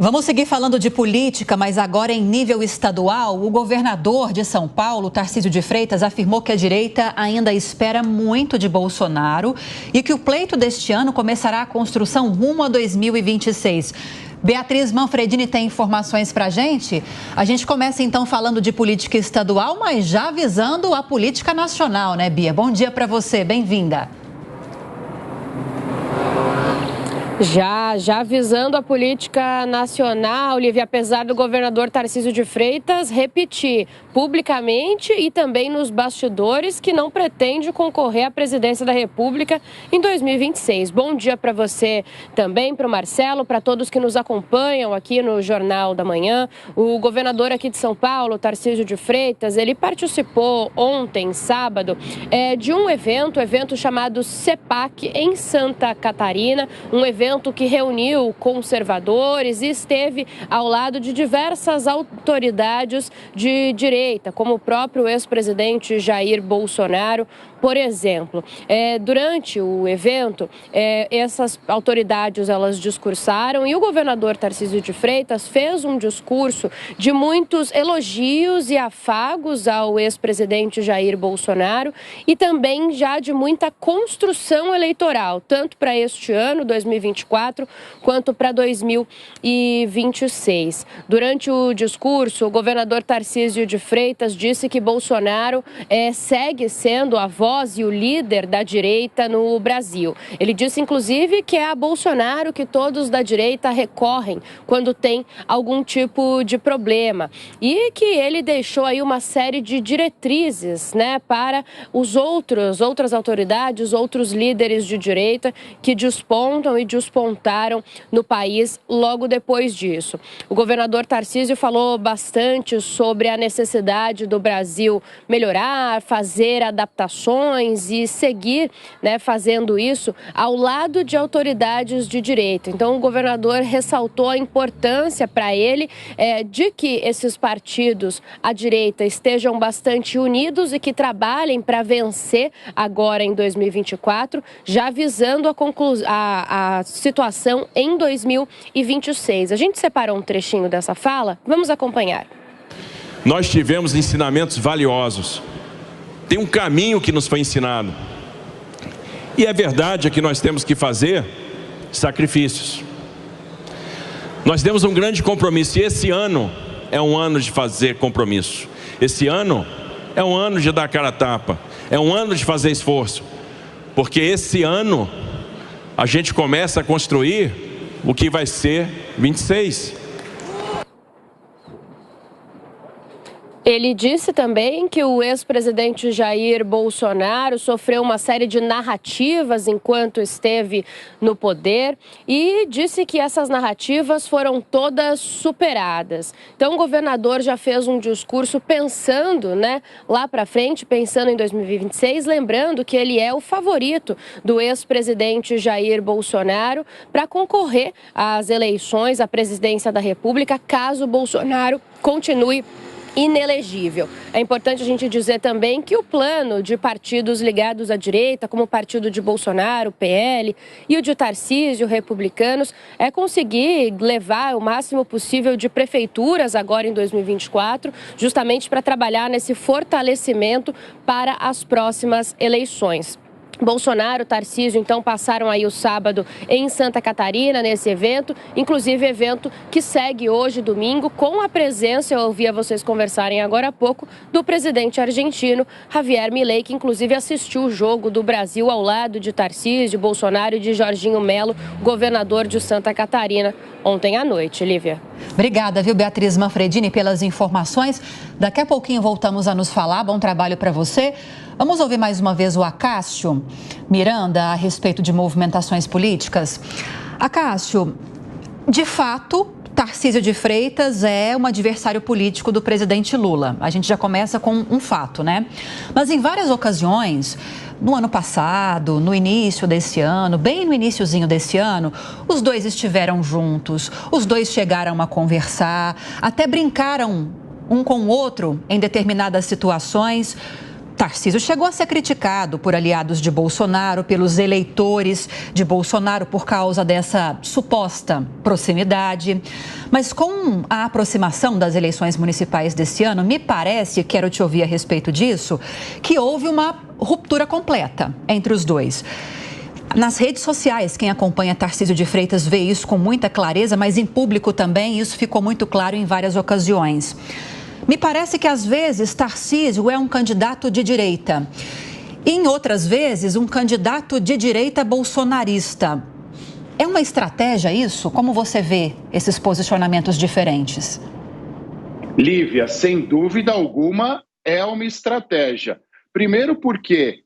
Vamos seguir falando de política, mas agora em nível estadual. O governador de São Paulo, Tarcísio de Freitas, afirmou que a direita ainda espera muito de Bolsonaro e que o pleito deste ano começará a construção rumo a 2026. Beatriz Manfredini tem informações para a gente. A gente começa então falando de política estadual, mas já visando a política nacional, né, Bia? Bom dia para você, bem-vinda. Já visando a política nacional, Lívia, apesar do governador Tarcísio de Freitas repetir publicamente e também nos bastidores que não pretende concorrer à presidência da República em 2026. Bom dia para você também, para o Marcelo, para todos que nos acompanham aqui no Jornal da Manhã. O governador aqui de São Paulo, Tarcísio de Freitas, ele participou ontem, sábado, de um evento chamado CEPAC em Santa Catarina, um evento que reuniu conservadores e esteve ao lado de diversas autoridades de direita, como o próprio ex-presidente Jair Bolsonaro, por exemplo. Durante o evento, essas autoridades elas discursaram e o governador Tarcísio de Freitas fez um discurso de muitos elogios e afagos ao ex-presidente Jair Bolsonaro e também já de muita construção eleitoral, tanto para este ano, 2024, quanto para 2026. Durante o discurso, o governador Tarcísio de Freitas disse que Bolsonaro segue sendo a voz e o líder da direita no Brasil. Ele disse, inclusive, que é a Bolsonaro que todos da direita recorrem quando tem algum tipo de problema e que ele deixou aí uma série de diretrizes, né, para outras autoridades, outros líderes de direita que despontam e despontaram no país logo depois disso. O governador Tarcísio falou bastante sobre a necessidade do Brasil melhorar, fazer adaptações e seguir, né, fazendo isso ao lado de autoridades de direita. Então, o governador ressaltou a importância para ele de que esses partidos à direita estejam bastante unidos e que trabalhem para vencer agora em 2024, já visando a situação em 2026. A gente separou um trechinho dessa fala, vamos acompanhar. Nós tivemos ensinamentos valiosos. Tem um caminho que nos foi ensinado. E é verdade que nós temos que fazer sacrifícios. Nós temos um grande compromisso e esse ano é um ano de fazer compromisso. Esse ano é um ano de dar cara a tapa. É um ano de fazer esforço. Porque esse ano a gente começa a construir o que vai ser 26. Ele disse também que o ex-presidente Jair Bolsonaro sofreu uma série de narrativas enquanto esteve no poder e disse que essas narrativas foram todas superadas. Então, o governador já fez um discurso pensando, né, lá para frente, pensando em 2026, lembrando que ele é o favorito do ex-presidente Jair Bolsonaro para concorrer às eleições à presidência da República, caso Bolsonaro continue inelegível. É importante a gente dizer também que o plano de partidos ligados à direita, como o partido de Bolsonaro, o PL, e o de Tarcísio, republicanos, é conseguir levar o máximo possível de prefeituras agora em 2024, justamente para trabalhar nesse fortalecimento para as próximas eleições. Bolsonaro, Tarcísio, então, passaram aí o sábado em Santa Catarina, nesse evento, inclusive evento que segue hoje, domingo, com a presença, eu ouvia vocês conversarem agora há pouco, do presidente argentino, Javier Milei, que inclusive assistiu o jogo do Brasil ao lado de Tarcísio, Bolsonaro e de Jorginho Melo, governador de Santa Catarina, ontem à noite. Lívia. Obrigada, viu, Beatriz Manfredini, pelas informações. Daqui a pouquinho voltamos a nos falar. Bom trabalho para você. Vamos ouvir mais uma vez o Acácio Miranda a respeito de movimentações políticas. Acácio, de fato, Tarcísio de Freitas é um adversário político do presidente Lula. A gente já começa com um fato, né? Mas em várias ocasiões, no ano passado, no início desse ano, bem no iniciozinho desse ano, os dois estiveram juntos, os dois chegaram a conversar, até brincaram um com o outro em determinadas situações. Tarcísio chegou a ser criticado por aliados de Bolsonaro, pelos eleitores de Bolsonaro, por causa dessa suposta proximidade. Mas com a aproximação das eleições municipais desse ano, me parece, quero te ouvir a respeito disso, que houve uma ruptura completa entre os dois. Nas redes sociais, quem acompanha Tarcísio de Freitas vê isso com muita clareza, mas em público também isso ficou muito claro em várias ocasiões. Me parece que, às vezes, Tarcísio é um candidato de direita. E, em outras vezes, um candidato de direita bolsonarista. É uma estratégia isso? Como você vê esses posicionamentos diferentes? Lívia, sem dúvida alguma, é uma estratégia. Primeiro porque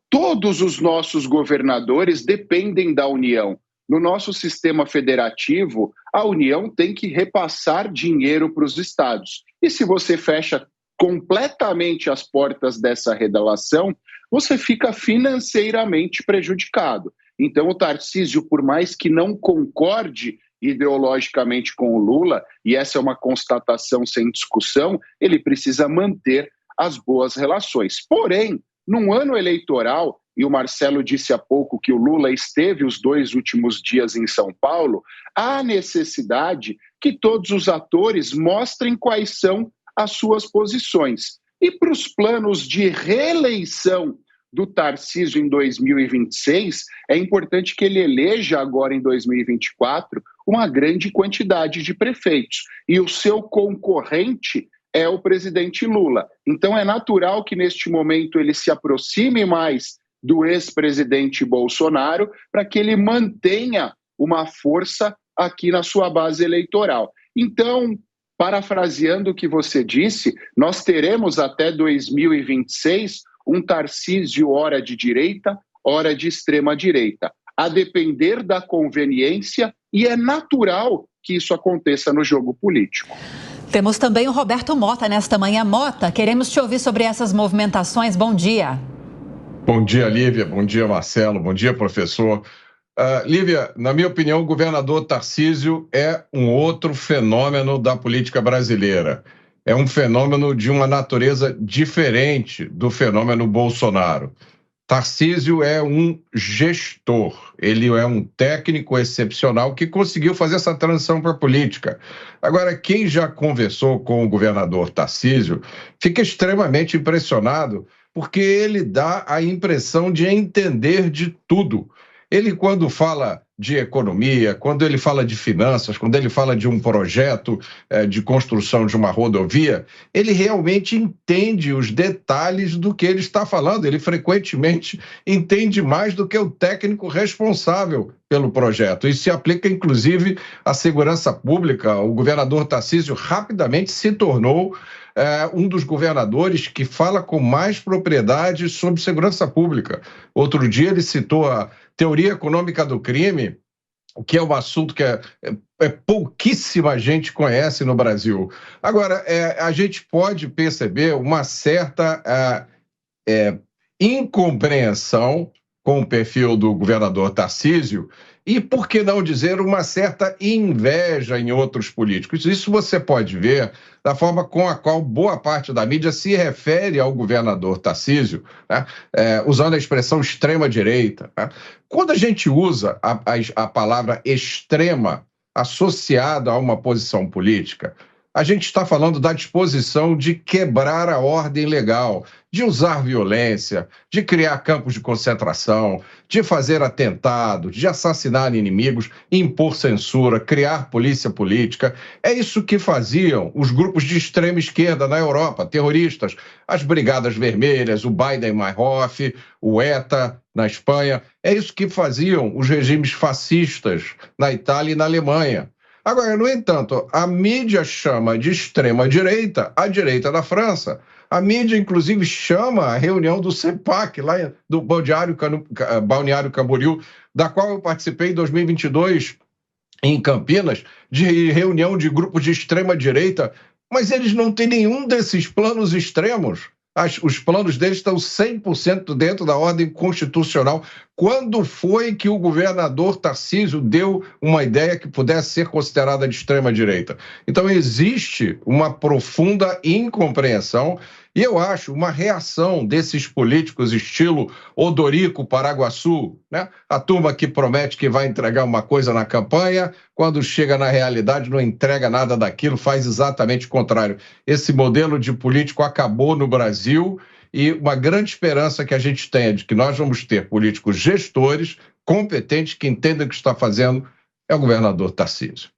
todos os nossos governadores dependem da União. No nosso sistema federativo, a União tem que repassar dinheiro para os estados. E se você fecha completamente as portas dessa relação, você fica financeiramente prejudicado. Então, o Tarcísio, por mais que não concorde ideologicamente com o Lula, e essa é uma constatação sem discussão, ele precisa manter as boas relações. Porém, num ano eleitoral, e o Marcelo disse há pouco que o Lula esteve os 2 últimos dias em São Paulo, há necessidade que todos os atores mostrem quais são as suas posições. E para os planos de reeleição do Tarcísio em 2026, é importante que ele eleja agora em 2024 uma grande quantidade de prefeitos. E o seu concorrente é o presidente Lula. Então é natural que neste momento ele se aproxime mais do ex-presidente Bolsonaro para que ele mantenha uma força aqui na sua base eleitoral. Então, parafraseando o que você disse, nós teremos até 2026 um Tarcísio ora de direita, ora de extrema-direita, a depender da conveniência, e é natural que isso aconteça no jogo político. Temos também o Roberto Mota nesta manhã. Mota, queremos te ouvir sobre essas movimentações. Bom dia. Bom dia, Lívia. Bom dia, Marcelo. Bom dia, professor. Lívia, na minha opinião, o governador Tarcísio é um outro fenômeno da política brasileira. É um fenômeno de uma natureza diferente do fenômeno Bolsonaro. Tarcísio é um gestor, ele é um técnico excepcional que conseguiu fazer essa transição para a política. Agora, quem já conversou com o governador Tarcísio fica extremamente impressionado, porque ele dá a impressão de entender de tudo. Ele, quando fala de economia, quando ele fala de finanças, quando ele fala de um projeto de construção de uma rodovia, ele realmente entende os detalhes do que ele está falando. Ele frequentemente entende mais do que o técnico responsável pelo projeto. Isso se aplica, inclusive, à segurança pública. O governador Tarcísio rapidamente se tornou um dos governadores que fala com mais propriedade sobre segurança pública. Outro dia ele citou a teoria econômica do crime, que é um assunto que pouquíssima gente conhece no Brasil. Agora, a gente pode perceber uma certa incompreensão com o perfil do governador Tarcísio e, por que não dizer, uma certa inveja em outros políticos. Isso você pode ver da forma com a qual boa parte da mídia se refere ao governador Tarcísio, né? Usando a expressão extrema-direita. Né? Quando a gente usa a palavra extrema associada a uma posição política, a gente está falando da disposição de quebrar a ordem legal, de usar violência, de criar campos de concentração, de fazer atentados, de assassinar inimigos, impor censura, criar polícia política. É isso que faziam os grupos de extrema esquerda na Europa, terroristas, as Brigadas Vermelhas, o Baader-Meinhof, o ETA na Espanha. É isso que faziam os regimes fascistas na Itália e na Alemanha. Agora, no entanto, a mídia chama de extrema-direita a direita da França. A mídia, inclusive, chama a reunião do CEPAC, lá do Balneário Camboriú, da qual eu participei em 2022 em Campinas, de reunião de grupos de extrema-direita, mas eles não têm nenhum desses planos extremos. Os planos deles estão 100% dentro da ordem constitucional. Quando foi que o governador Tarcísio deu uma ideia que pudesse ser considerada de extrema-direita? Então, existe uma profunda incompreensão E eu acho uma reação desses políticos estilo Odorico, Paraguaçu, né? A turma que promete que vai entregar uma coisa na campanha, quando chega na realidade não entrega nada daquilo, faz exatamente o contrário. Esse modelo de político acabou no Brasil e uma grande esperança que a gente tem é de que nós vamos ter políticos gestores, competentes, que entendem o que está fazendo, é o governador Tarcísio.